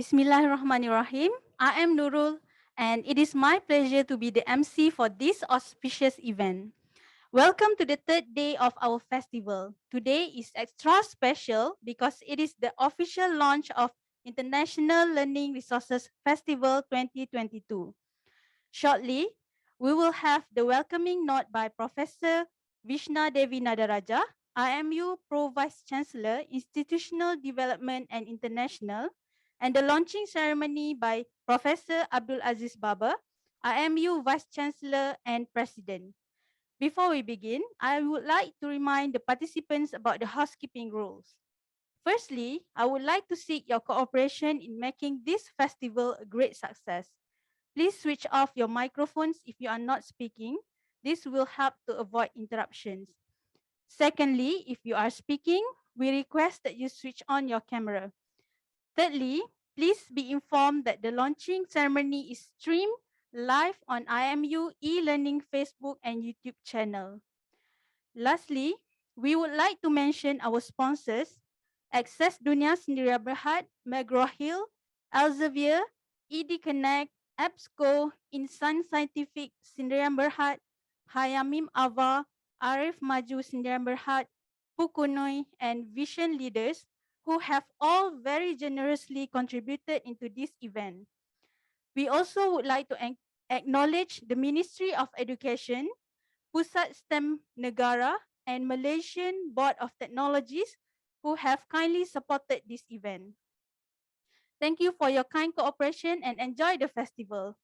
Bismillahirrahmanirrahim. I am Nurul, and it is my pleasure to be the MC for this auspicious event. Welcome to the third day of our festival. Today is extra special because it is the official launch of International Learning Resources Festival 2022. Shortly, we will have the welcoming note by Professor Vishna Devi Nadaraja, IMU Pro Vice Chancellor, Institutional Development and International, and the launching ceremony by Professor Abdul Aziz Baba, IMU Vice Chancellor and President. Before we begin, I would like to remind the participants about the housekeeping rules. Firstly, I would like to seek your cooperation in making this festival a great success. Please switch off your microphones if you are not speaking. This will help to avoid interruptions. Secondly, if you are speaking, we request that you switch on your camera. Thirdly, please be informed that the launching ceremony is streamed live on IMU e-learning Facebook and YouTube channel. Lastly, we would like to mention our sponsors, Access Dunia Sendirian Berhad, McGraw Hill, Elsevier, ED Connect, EBSCO, Insan Scientific Sendirian Berhad, Hayamim Ava, Arif Maju Sendirian Berhad, Pukunoi, and Vision Leaders who have all very generously contributed into this event. We also would like to acknowledge the Ministry of Education, Pusat STEM Negara, and Malaysian Board of Technologies who have kindly supported this event. Thank you for your kind cooperation and enjoy the festival.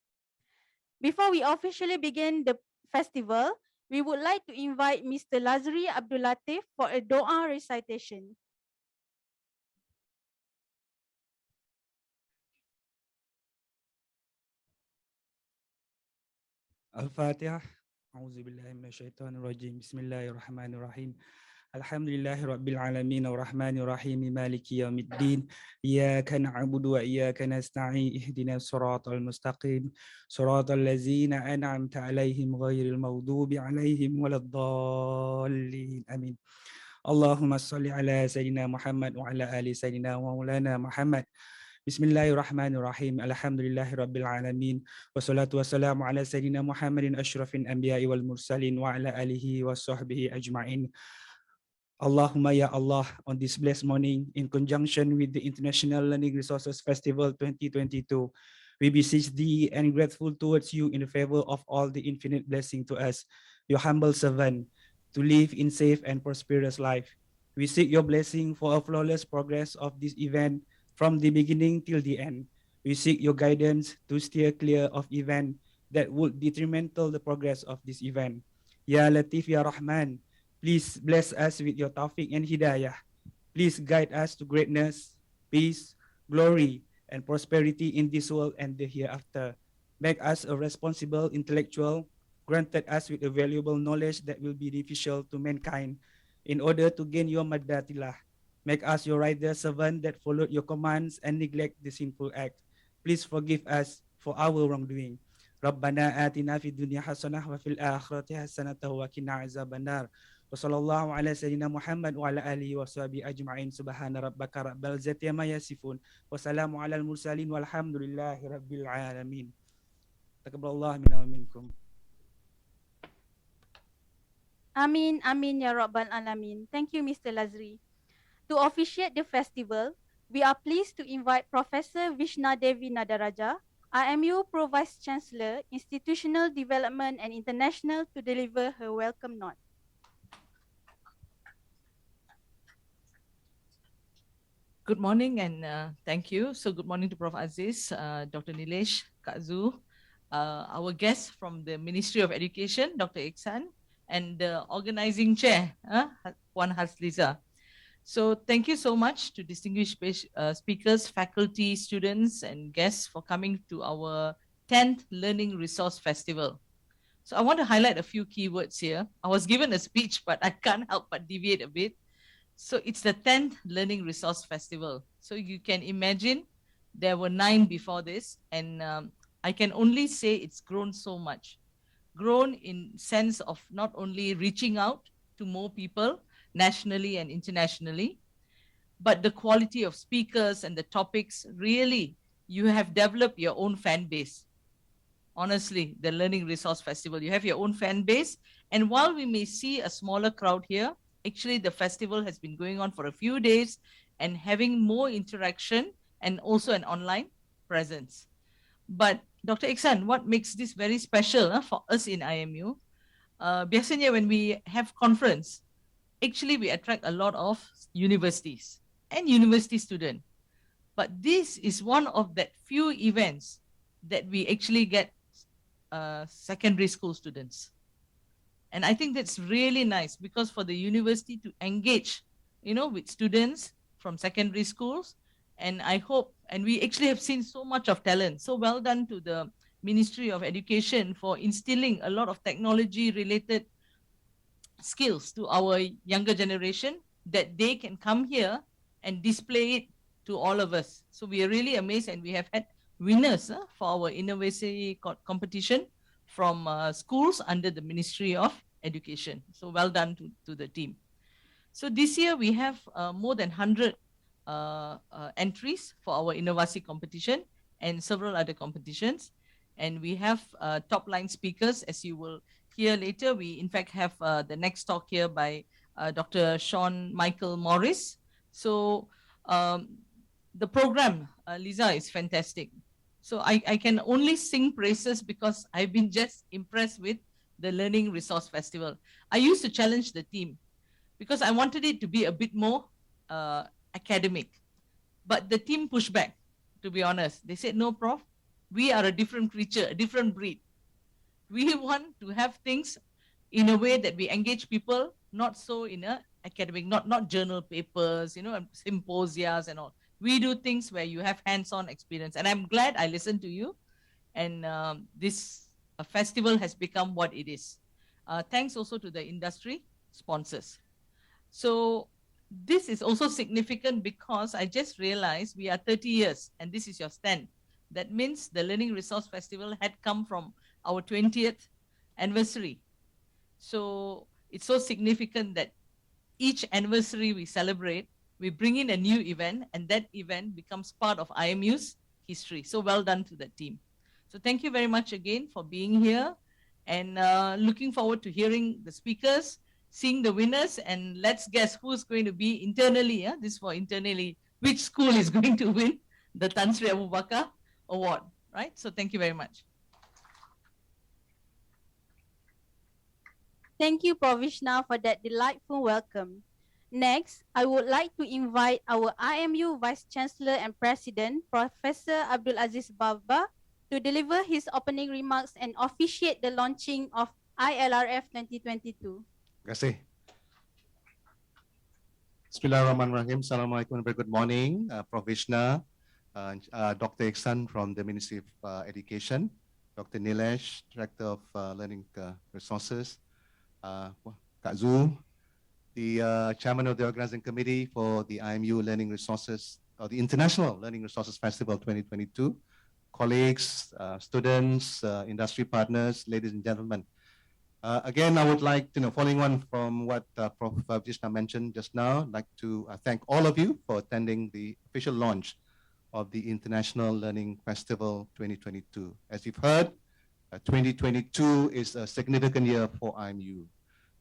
Before we officially begin the festival, we would like to invite Mr. Lazri Abdul Latif for a Doa recitation. الفاتحة. أعوذ بالله من الشيطان الرجيم. بسم الله الرحمن الرحيم. الحمد لله رب العالمين الرحمن الرحيم مالك يوم الدين. إياك نعبد وإياك نستعين اهدنا الصراط المستقيم صراط الذين أنعمت عليهم غير المغضوب عليهم ولا الضالين آمين. اللهم صل على سيدنا محمد وعلى آل سيدنا ومولانا محمد. Bismillahirrahmanirrahim. Alhamdulillahirabbil alamin. Wassalatu wassalamu ala sayyidina Muhammadin asyrafil anbiya'i wal mursalin wa ala alihi washabbihi ajma'in. Allahumma ya Allah, on this blessed morning in conjunction with the International Learning Resources Festival 2022, we beseech thee and grateful towards you in favor of all the infinite blessing to us, your humble servant, to live in safe and prosperous life. We seek your blessing for a flawless progress of this event from the beginning till the end. We seek your guidance to steer clear of event that would detrimental the progress of this event. Ya Latif, Ya Rahman, please bless us with your tawfiq and hidayah. Please guide us to greatness, peace, glory, and prosperity in this world and the hereafter. Make us a responsible intellectual, granted us with a valuable knowledge that will be beneficial to mankind in order to gain your madatilah. Make us your rider servant that followed your commands and neglect the sinful act. Please forgive us for our wrongdoing. ربنا آتنا في الدنيا حسنة وفي الآخرة حسنة وقنا عذاب النار. وصلى الله على سيدنا محمد وعلى آله وصحبه أجمعين. سبحان ربك رب العزة عما يصفون وسلام على المرسلين والحمد لله رب العالمين. تقبل الله منا ومنكم. Amin, Amin, Ya Rabbal Alamin. Thank you, Mr. Lazri. To officiate the festival, we are pleased to invite Professor Vishna Devi Nadaraja, IMU Pro Vice Chancellor, Institutional Development and International, to deliver her welcome note. Good morning and thank you. So good morning to Prof. Aziz, Dr. Nilesh, Kak Zu, our guest from the Ministry of Education, Dr. Iksan, and the organizing chair, Puan Hasliza. So thank you so much to distinguished speakers, faculty, students, and guests for coming to our 10th Learning Resource Festival. So I want to highlight a few keywords here. I was given a speech, but I can't help but deviate a bit. So it's the 10th Learning Resource Festival. So you can imagine there were 9 before this, and I can only say it's grown so much. Grown in sense of not only reaching out to more people nationally and internationally, but the quality of speakers and the topics really you have developed your own fan base. Honestly, the Learning Resource Festival, you have your own fan base. And while we may see a smaller crowd here, actually the festival has been going on for a few days and having more interaction and also an online presence. But Dr. Iksan, what makes this very special for us in IMU? Biasanya when we have conference, actually we attract a lot of universities and university students. But this is one of that few events that we actually get secondary school students. And I think that's really nice because for the university to engage, with students from secondary schools, and I hope, and we actually have seen so much of talent. So well done to the Ministry of Education for instilling a lot of technology related skills to our younger generation that they can come here and display it to all of us. So we are really amazed, and we have had winners for our innovation competition from schools under the Ministry of Education. So well done to the team. So this year we have more than 100 entries for our Innovasi competition and several other competitions. And we have top line speakers, as you will hear later. We in fact have the next talk here by Dr. Sean Michael Morris. So the program, Lisa, is fantastic. So I can only sing praises because I've been just impressed with the Learning Resource Festival. I used to challenge the team because I wanted it to be a bit more academic. But the team pushed back, to be honest. They said, no, Prof, we are a different creature, a different breed. We want to have things in a way that we engage people, not so in a academic, not journal papers, symposias and all. We do things where you have hands-on experience. And I'm glad I listened to you. And this festival has become what it is. Thanks also to the industry sponsors. So this is also significant because I just realized we are 30 years and this is your stand. That means the Learning Resource Festival had come from our 20th anniversary. So it's so significant that each anniversary we celebrate, we bring in a new event, and that event becomes part of IMU's history. So well done to the team. So thank you very much again for being here, and looking forward to hearing the speakers, seeing the winners, and let's guess who's going to be internally, this for internally, which school is going to win the Tan Sri Abu Bakar Award, right? So thank you very much. Thank you, Provishna, for that delightful welcome. Next, I would like to invite our IMU Vice Chancellor and President, Professor Abdul Aziz Baba, to deliver his opening remarks and officiate the launching of iLRF 2022. Terima kasih. Bismillahirrahmanirrahim. Assalamualaikum and very good morning, Prof. Vishna, Dr. Iksan from the Ministry of Education, Dr. Nilesh, Director of Learning Resources, Kak Zul, the Chairman of the Organizing Committee for the IMU Learning Resources, or the International Learning Resources Festival 2022, colleagues, students, industry partners, ladies and gentlemen. Again, I would like, following on from what Prof. Vishna mentioned just now, I'd like to thank all of you for attending the official launch of the International Learning Festival 2022. As you've heard, 2022 is a significant year for IMU.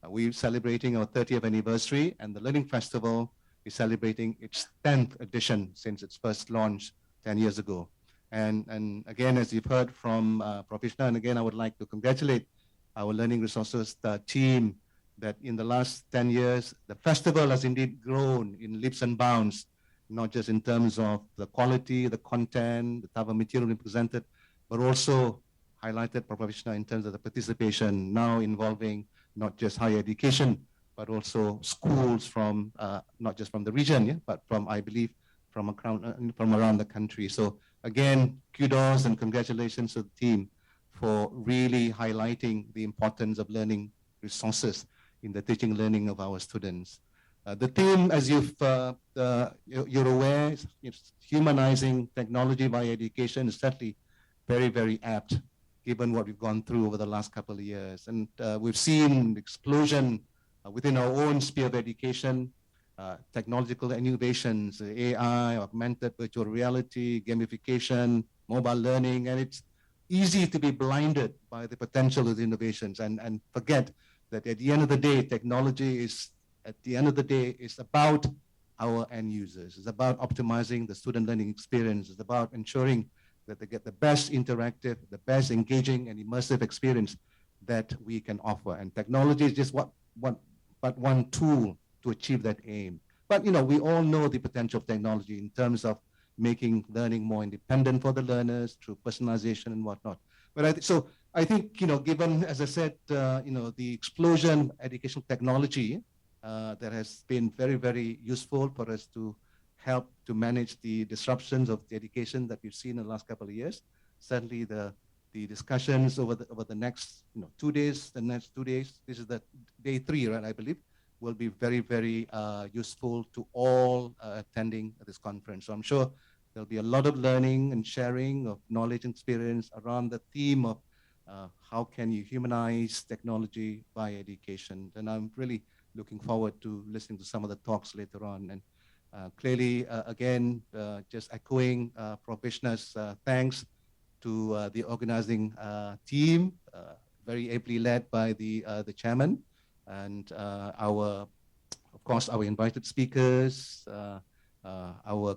We're celebrating our 30th anniversary, and the Learning Festival is celebrating its 10th edition since its first launch 10 years ago. And again, as you've heard from Prof. Vishna, and again, I would like to congratulate our Learning Resources team that in the last 10 years, the festival has indeed grown in leaps and bounds, not just in terms of the quality, the content, the type of material we presented, but also highlighted Prof. Vishna in terms of the participation now involving not just higher education, but also schools from, not just from the region, but from, I believe, from around the country. So again, kudos and congratulations to the team for really highlighting the importance of learning resources in the teaching and learning of our students. The theme, as you're aware, is humanizing technology by education is certainly very, very apt, given what we've gone through over the last couple of years. And we've seen explosion within our own sphere of education, technological innovations, AI, augmented virtual reality, gamification, mobile learning, and it's easy to be blinded by the potential of the innovations and forget that at the end of the day, technology is, at the end of the day, is about our end users. It's about optimizing the student learning experience. It's about ensuring that they get the best interactive, the best engaging and immersive experience that we can offer. And technology is just but one tool to achieve that aim. But we all know the potential of technology in terms of making learning more independent for the learners through personalization and whatnot. But so I think, given, as I said, the explosion of educational technology that has been very, very useful for us to help to manage the disruptions of the education that we've seen in the last couple of years. Certainly the discussions over the next 2 days, this is the day 3, right, I believe, will be very, very useful to all attending this conference. So I'm sure there'll be a lot of learning and sharing of knowledge and experience around the theme of how can you humanize technology by education. And I'm really looking forward to listening to some of the talks later on. And clearly, again, just echoing Prof. Vishna's thanks to the organizing team, very ably led by the chairman, and of course, our invited speakers, our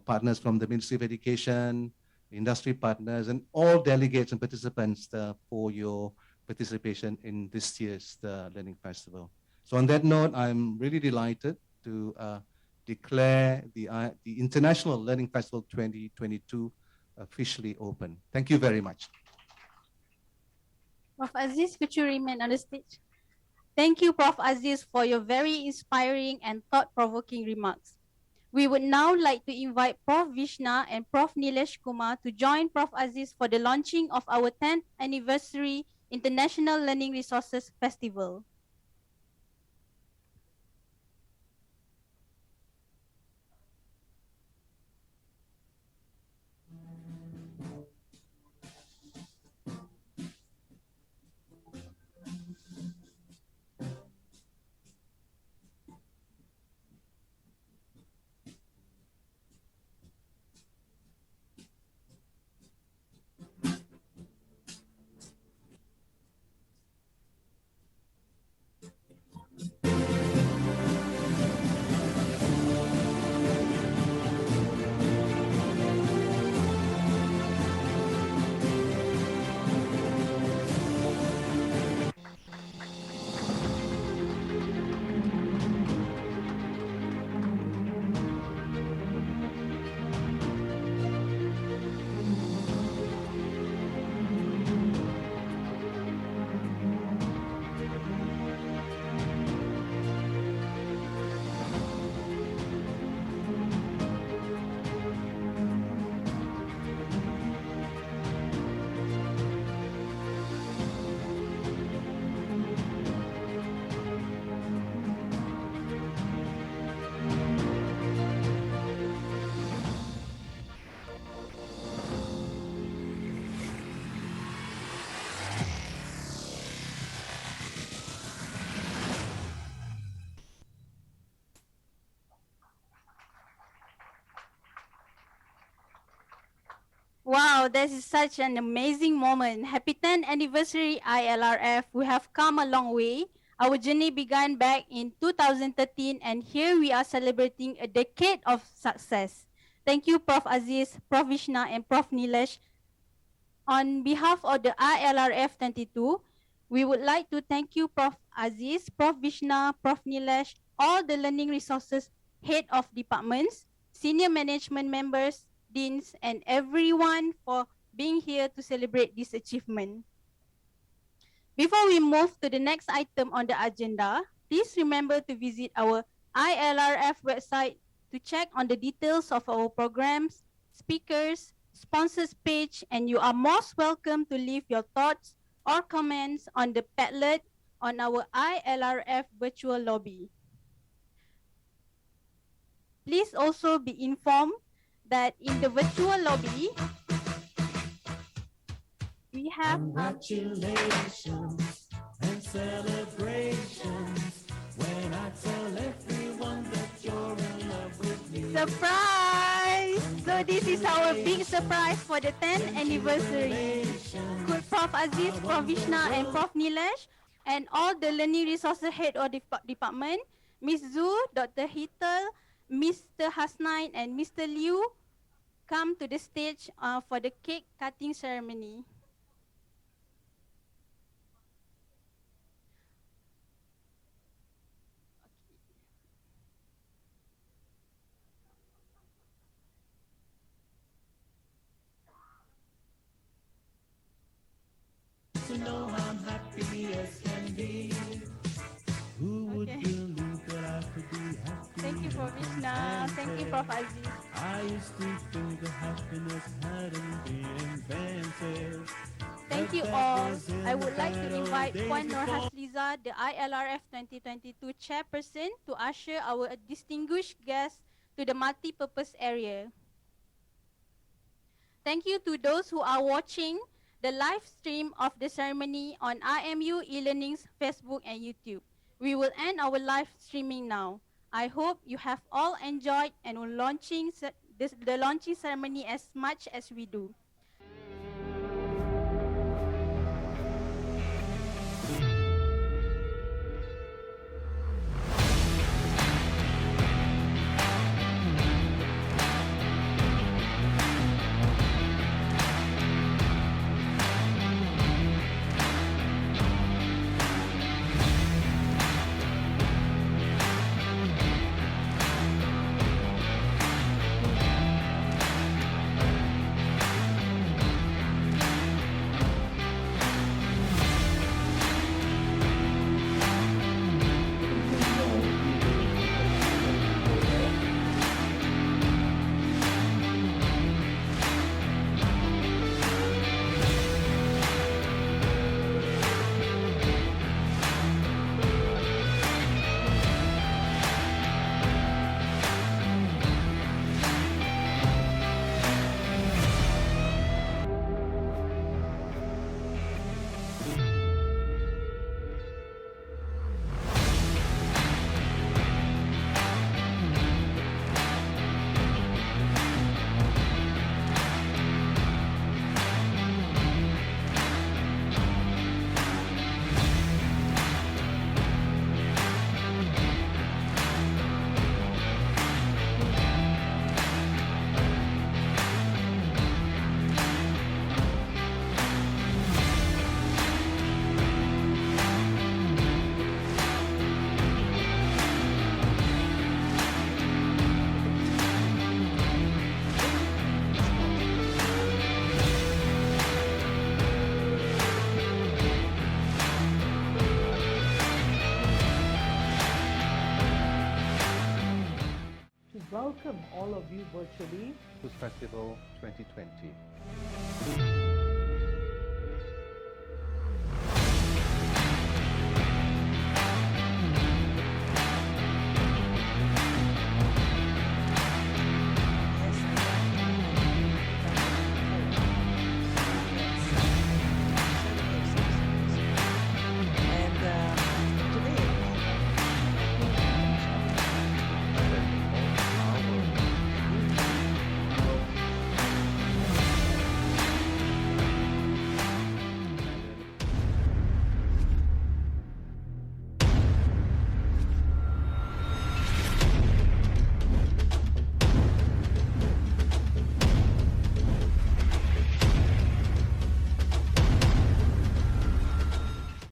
partners from the Ministry of Education, industry partners, and all delegates and participants for your participation in this year's Learning Festival. So on that note, I'm really delighted to declare the International Learning Festival 2022 officially open. Thank you very much. Prof. Aziz, could you remain on the stage? Thank you, Prof. Aziz, for your very inspiring and thought-provoking remarks. We would now like to invite Prof. Vishna and Prof. Nilesh Kumar to join Prof. Aziz for the launching of our 10th anniversary International Learning Resources Festival. Wow, this is such an amazing moment. Happy 10th anniversary iLRF. We have come a long way. Our journey began back in 2013 and here we are celebrating a decade of success. Thank you, Prof. Aziz, Prof. Vishna, and Prof. Nilesh. On behalf of the iLRF 22, we would like to thank you, Prof. Aziz, Prof. Vishna, Prof. Nilesh, all the learning resources head of departments, senior management members, deans, and everyone for being here to celebrate this achievement. Before we move to the next item on the agenda, please remember to visit our iLRF website to check on the details of our programs, speakers, sponsors page, and you are most welcome to leave your thoughts or comments on the Padlet on our iLRF virtual lobby. Please also be informed that in the virtual lobby, we have congratulations and celebrations when I tell everyone that you're Surprise! So this is our big surprise for the 10th anniversary. Could Prof. Aziz, Prof. Vishna and Prof. Nilesh and all the learning resources head of the department, Ms. Zhu, Dr. Hital, Mr. Hasnain and Mr. Liu come to the stage for the cake cutting ceremony. To know I'm happy as can be. Who would Okay. believe that I could be happy? Thank you, Prof. Vishna. Thank you, Prof. Aziz. I used to think that happiness hadn't been invented. Thank you all. I would like to invite Puan Nur Hasliza, the iLRF 2022 chairperson, to usher our distinguished guests to the multi-purpose area. Thank you to those who are watching the live stream of the ceremony on IMU e-learning's Facebook and YouTube. We will end our live streaming now. I hope you have all enjoyed and will the launching ceremony as much as we do. To welcome all of you virtually to Festival 2020.